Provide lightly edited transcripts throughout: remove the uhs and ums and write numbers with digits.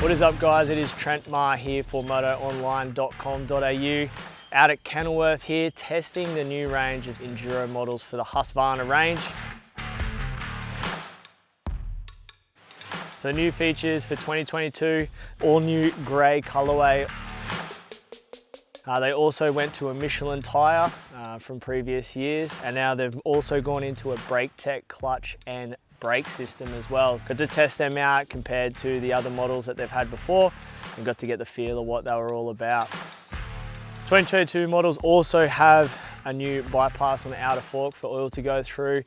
What is up guys, it is Trent Marr here for MotoOnline.com.au. Out at Kenilworth here, testing the new range of enduro models for the Husqvarna range. So new features for 2022, all new grey colourway. They also went to a Michelin tyre from previous years, and now they've also gone into a brake tech, clutch and brake system as well. Got to test them out compared to the other models that they've had before and got to get the feel of what they were all about. 2022 models also have a new bypass on the outer fork for oil to go through,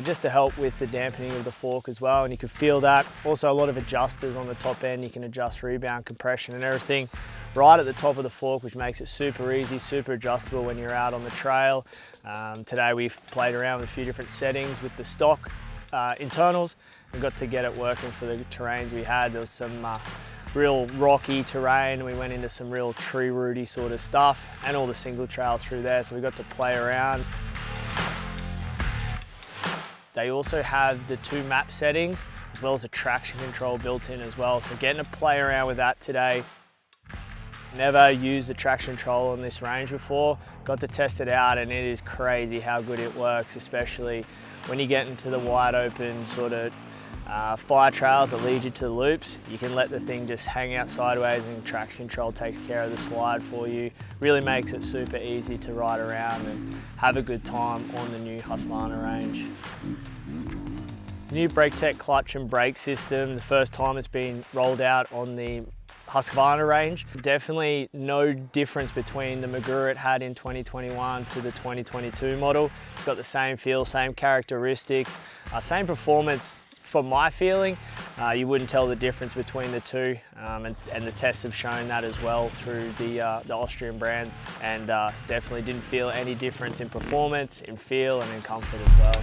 just to help with the dampening of the fork as well, and you can feel that. Also a lot of adjusters on the top end, you can adjust rebound, compression and everything right at the top of the fork, which makes it super easy, super adjustable when you're out on the trail. Today we've played around with a few different settings with the stock internals and got to get it working for the terrains we had. There was some real rocky terrain, we went into some real tree rooty sort of stuff and all the single trail through there, so we got to play around. They also have the 2 map settings as well as a traction control built in as well, so getting to play around with that today. Never used the traction control on this range before, got to test it out and it is crazy how good it works, especially when you get into the wide open sort of fire trails that lead you to the loops. You can let the thing just hang out sideways and traction control takes care of the slide for you. Really makes it super easy to ride around and have a good time on the new Husqvarna range. New brake tech, clutch and brake system, the first time it's been rolled out on the Husqvarna range. Definitely no difference between the Magura it had in 2021 to the 2022 model. It's got the same feel, same characteristics, same performance from my feeling. You wouldn't tell the difference between the two, and the tests have shown that as well through the Austrian brand, and definitely didn't feel any difference in performance, in feel and in comfort as well.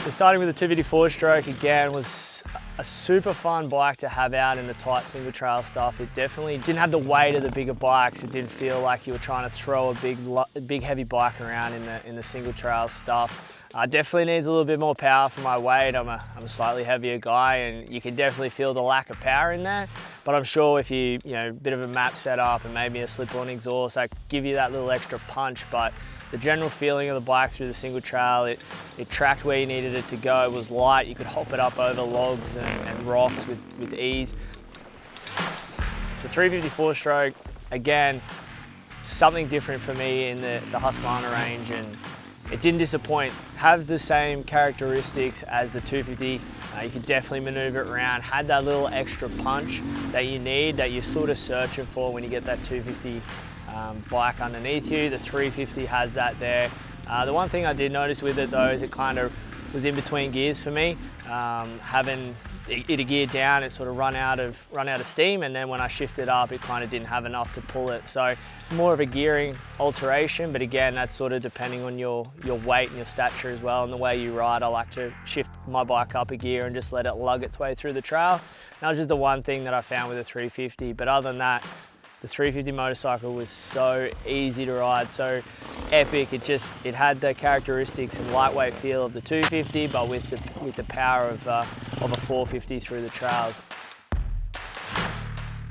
So starting with the 254 stroke, again, was a super fun bike to have out in the tight single trail stuff. It definitely didn't have the weight of the bigger bikes. It didn't feel like you were trying to throw a big heavy bike around in the single trail stuff. Definitely needs a little bit more power for my weight. I'm a slightly heavier guy and you can definitely feel the lack of power in there. But I'm sure if you know, a bit of a map setup and maybe a slip-on exhaust, that give you that little extra punch. But the general feeling of the bike through the single trail, it tracked where you needed it to go. It was light, you could hop it up over logs and rocks with ease. The 354 stroke, again, something different for me in the Husqvarna range, and it didn't disappoint. Have the same characteristics as the 250. You could definitely maneuver it around. Had that little extra punch that you need, that you're sort of searching for when you get that 250 bike underneath you. The 350 has that there. The one thing I did notice with it though is it kind of was in between gears for me. Having it a gear down, it sort of run out of steam, and then when I shifted up, it kind of didn't have enough to pull it. So more of a gearing alteration, but again, that's sort of depending on your weight and your stature as well and the way you ride. I like to shift my bike up a gear and just let it lug its way through the trail. That was just the one thing that I found with the 350, but other than that, the 350 motorcycle was so easy to ride, so epic. It had the characteristics and lightweight feel of the 250, but with the power of a 450 through the trails.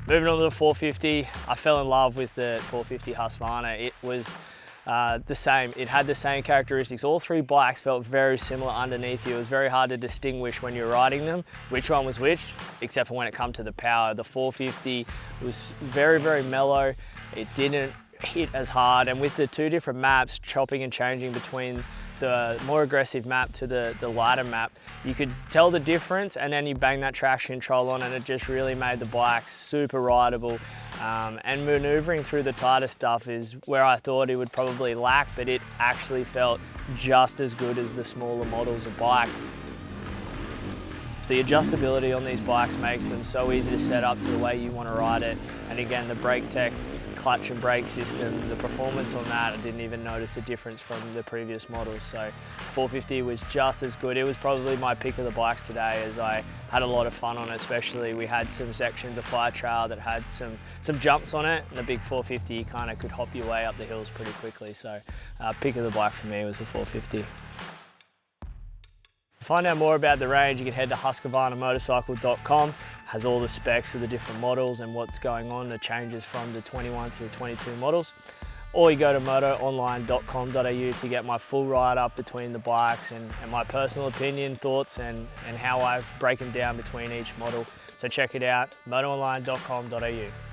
Moving on to the 450, I fell in love with the 450 Husqvarna. It was the same. It had the same characteristics. All 3 bikes felt very similar underneath you. It was very hard to distinguish when you're riding them which one was which, except for when it comes to the power. The 450 was very, very mellow. It didn't hit as hard, and with the 2 different maps, chopping and changing between the more aggressive map to the lighter map, you could tell the difference, and then you bang that traction control on and it just really made the bike super rideable. And maneuvering through the tighter stuff is where I thought it would probably lack, but it actually felt just as good as the smaller models of bike. The adjustability on these bikes makes them so easy to set up to the way you want to ride it. And again, the brake tech, clutch and brake system, the performance on that, I didn't even notice a difference from the previous models. So 450 was just as good. It was probably my pick of the bikes today, as I had a lot of fun on it. Especially we had some sections of fire trail that had some jumps on it, and the big 450 kind of could hop your way up the hills pretty quickly. So pick of the bike for me was the 450. find out more about the range, you can head to husqvarnamotorcycle.com. Has all the specs of the different models and what's going on, the changes from the 21 to the 22 models. Or you go to MotoOnline.com.au to get my full write-up between the bikes and my personal opinion, thoughts, and how I break them down between each model. So check it out, MotoOnline.com.au.